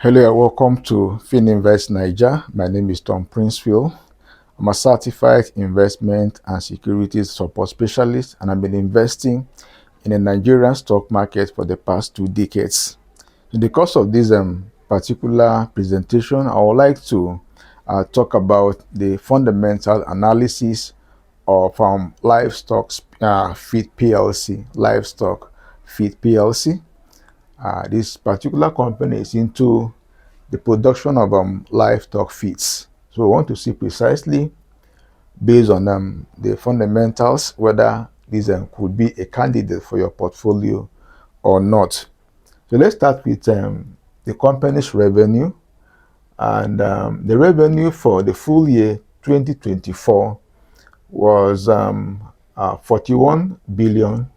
Hello and welcome to FinInvest Niger. My name is Tom Princefield. I'm a certified investment and securities support specialist, and I've been investing in the Nigerian stock market for the past 2 decades. In the course of this particular presentation, I would like to talk about the fundamental analysis of Livestock Feed Plc. Livestock Feed Plc. This particular company is into the production of livestock feeds. So we want to see precisely, based on the fundamentals, whether this could be a candidate for your portfolio or not. So let's start with the company's revenue. And the revenue for the full year 2024 was 41 billion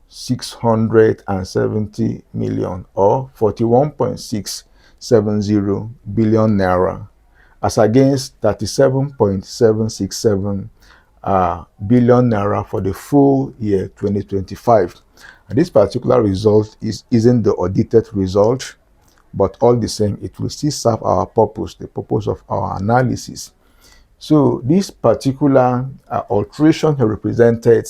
670 million, or 41.670 billion naira, as against 37.767 billion naira for the full year 2025. And this particular result isn't the audited result, but all the same, it will still serve our purpose, the purpose of our analysis. So this particular alteration represented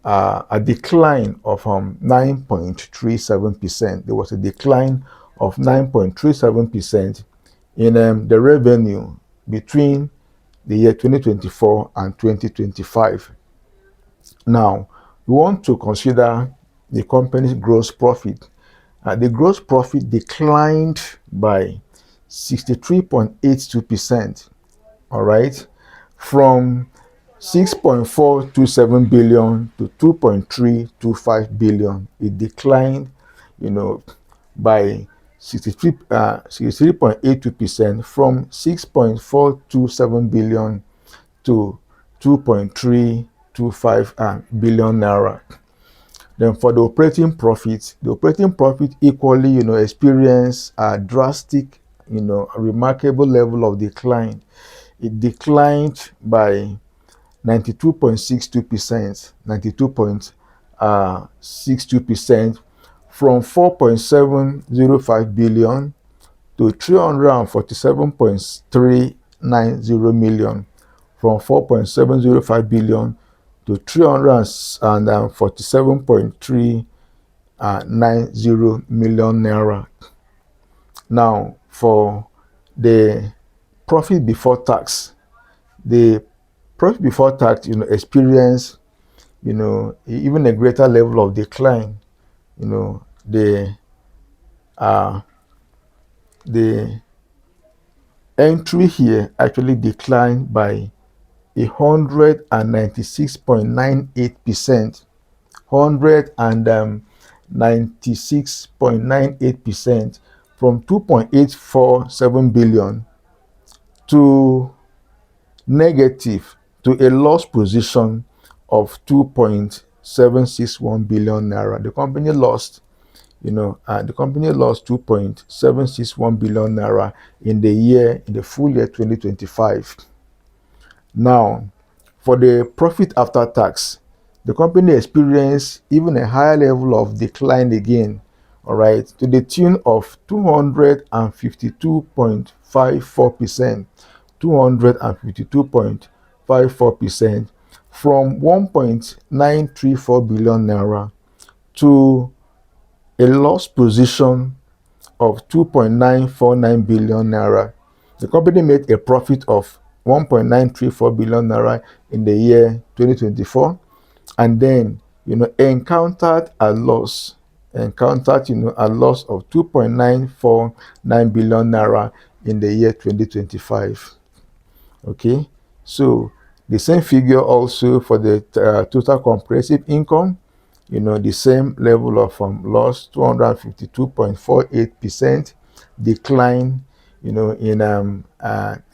a decline of 9.37%. There was a decline of 9.37% in the revenue between the year 2024 and 2025. Now, we want to consider the company's gross profit. The gross profit declined by 63.82%, all right, from 6.427 billion to 2.325 billion. It declined, by 63.82% from 6.427 billion to 2.325 billion naira. Then for the operating profit equally, experienced a drastic, a remarkable level of decline. It declined by 92.62%, from 4.705 billion to 347.390 million, from 4.705 billion to 347.390 million naira. Now, for the profit before tax, the profit before tax, experience, even a greater level of decline. The entry here actually declined by 196.98%, 196.98%, from 2.847 billion to negative, to a loss position of 2.761 billion naira. The company lost, 2.761 billion naira in the full year 2025. Now, for the profit after tax, the company experienced even a higher level of decline again, all right, to the tune of 252.54%, 252.54%, from 1.934 billion naira to a loss position of 2.949 billion naira. The company made a profit of 1.934 billion naira in the year 2024, and then encountered a loss of 2.949 billion naira in the year 2025. Okay, so the same figure also for the total comprehensive income, the same level of loss, 252.48% decline, in the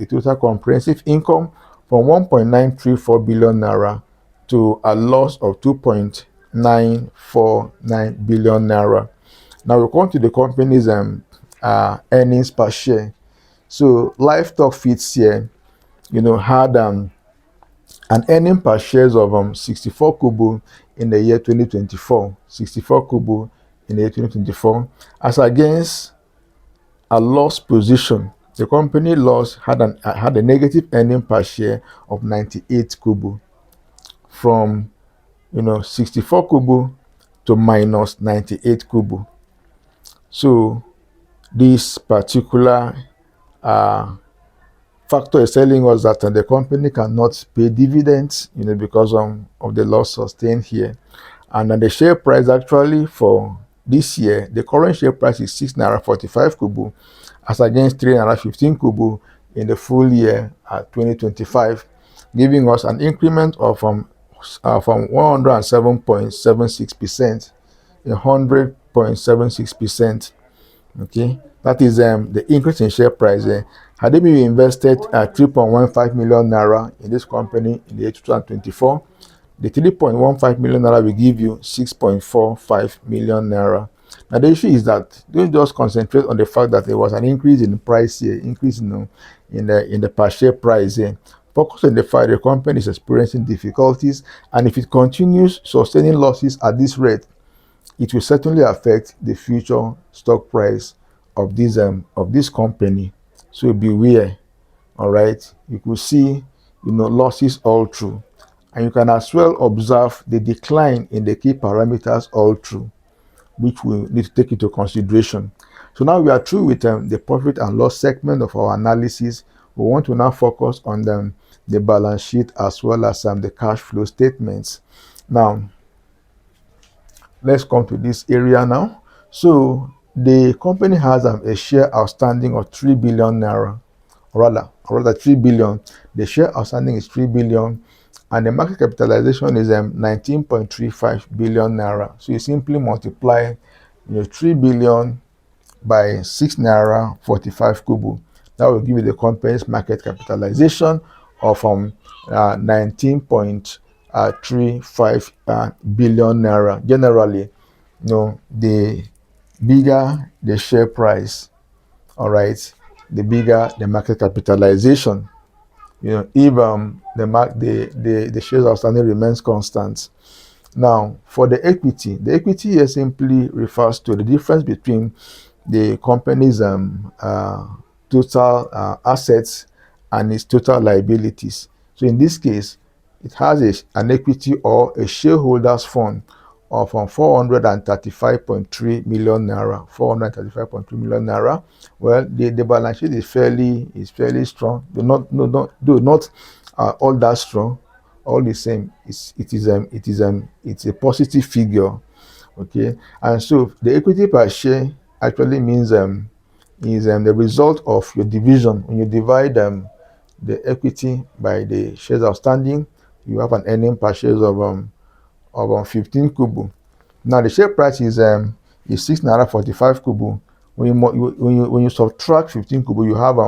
total comprehensive income, from 1.934 billion naira to a loss of 2.949 billion naira. Now we come to the company's earnings per share. So Livestock Feeds here, had an earning per shares of 64 kobo in the year 2024, 64 kobo in the year 2024, as against a loss position. The company had a negative earning per share of 98 kobo, from 64 kobo to minus 98 kobo. So this particular uh, factor is telling us that the company cannot pay dividends, because of the loss sustained here. And the share price actually for this year, the current share price is 6 naira 45 kobo, as against 3 naira 15 kobo in the full year 2025, giving us an increment of from 107.76%, 100.76%. Okay, that is the increase in share price. Had they been invested at 3.15 million naira in this company in the year 2024, the 3.15 million naira will give you 6.45 million naira. Now the issue is that don't just concentrate on the fact that there was an increase in the price here, increase in the per share price here. Focus on the fact the company is experiencing difficulties, and if it continues sustaining losses at this rate, it will certainly affect the future stock price of this company. So beware. All right, you could see losses all through, and you can as well observe the decline in the key parameters all through, which we need to take into consideration. So now we are through with the profit and loss segment of our analysis. We want to now focus on the balance sheet as well as the cash flow statements. Now let's come to this area now. So the company has a share outstanding of 3 billion naira, or rather 3 billion. The share outstanding is 3 billion, and the market capitalization is 19.35 billion naira. So you simply multiply 3 billion by 6 naira 45 kobo. That will give you the company's market capitalization of 19.35 billion naira. Generally, the bigger the share price, all right, the bigger the market capitalization. If the shares outstanding remains constant. Now, for the equity here simply refers to the difference between the company's total assets and its total liabilities. So in this case, it has an equity or a shareholders fund of 435.3 million naira. 435.3 million naira. Well, the balance sheet is fairly strong. Not all that strong. All the same, it's a positive figure. Okay, and so the equity per share actually means is the result of your division. When you divide the equity by the shares outstanding, you have an earning per share of 15 kobo. Now the share price is 6 naira 45 kobo. When you subtract 15 kobo, you have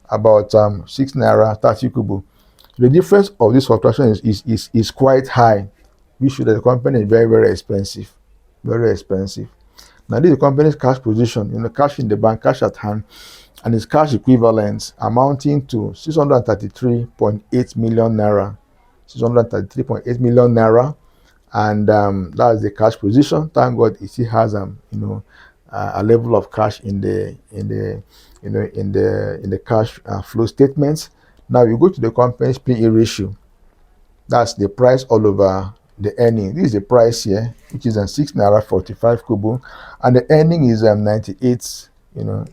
about 6 naira 30 kobo. The difference of this subtraction is quite high, which shows that the company is very, very expensive. Very expensive. Now, this is the company's cash position, cash in the bank, cash at hand, and its cash equivalents amounting to 633.8 million naira. 633.8 million naira. And that's the cash position. Thank God it still has a level of cash in the cash flow statements. Now you go to the company's PE ratio. That's the price all over the earning. This is the price here, which is 6 naira 45 kobo, and the earning is 98.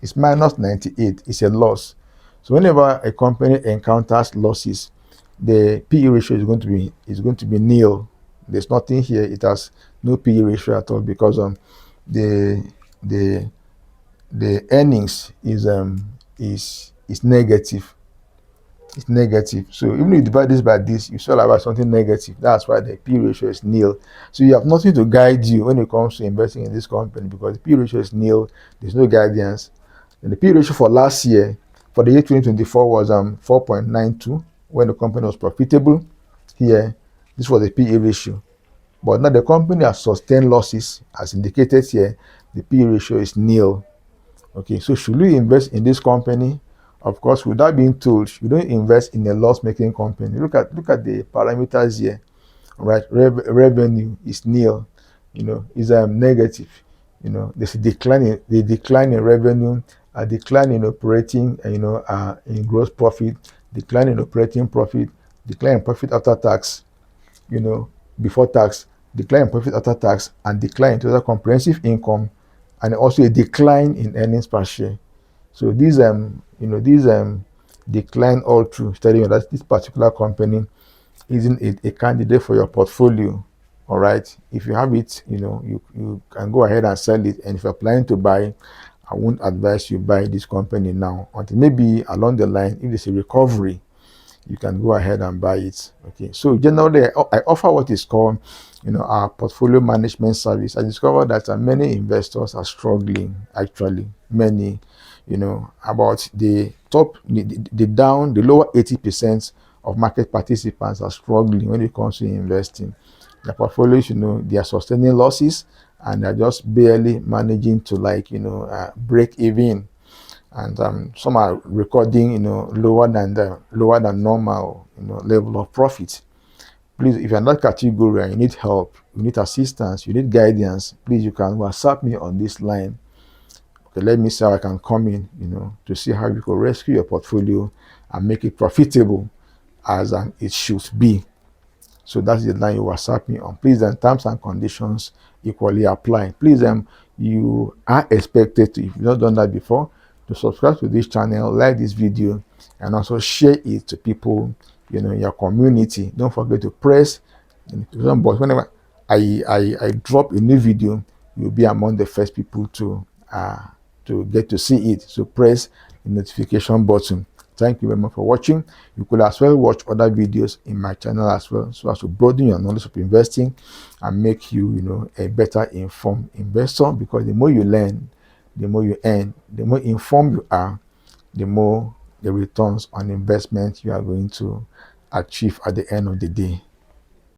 It's minus 98. It's a loss. So whenever a company encounters losses, the PE ratio is going to be nil. There's nothing here. It has no PE ratio at all, because the earnings is negative. It's negative. So even if you divide this by this, you still have something negative. That's why the P ratio is nil. So you have nothing to guide you when it comes to investing in this company, because the P ratio is nil. There's no guidance. And the P ratio for last year, for the year 2024, was 4.92 when the company was profitable. Here, this was the PE ratio. But now the company has sustained losses, as indicated here. The P ratio is nil. Okay, so should we invest in this company? Of course, without being told, you don't invest in a loss-making company. Look at the parameters here, right? Revenue is nil, is negative. There's a decline in revenue a decline in operating, in gross profit, decline in operating profit, decline in profit after tax, before tax, decline in profit after tax, and decline in total comprehensive income, and also a decline in earnings per share. So these decline all through, telling you that this particular company isn't a candidate for your portfolio. All right. If you have it, you can go ahead and sell it. And if you're planning to buy, I won't advise you buy this company now until maybe along the line, if there's a recovery, you can go ahead and buy it. Okay. So generally, I offer what is called, our portfolio management service. I discovered that many investors are struggling. Actually, many, about the top, the lower 80% of market participants are struggling when it comes to investing. Their portfolios, they are sustaining losses, and they're just barely managing to break even, and some are recording lower than normal level of profit. Please, if you're not category and you need help, you need assistance, you need guidance, please, you can WhatsApp me on this line. Okay, let me see how I can come in, to see how you can rescue your portfolio and make it profitable as it should be. So that's the line you WhatsApp me on. Please, and terms and conditions equally apply. Please, you are expected to, if you've not done that before, to subscribe to this channel, like this video, and also share it to people, in your community. Don't forget to press the notification button. Whenever I drop a new video, you'll be among the first people to get to see it. So press the notification button. Thank you very much for watching. You could as well watch other videos in my channel as well, so as to broaden your knowledge of investing and make you, a better informed investor. Because the more you learn, the more you earn. The more informed you are, the more the returns on investment you are going to achieve at the end of the day.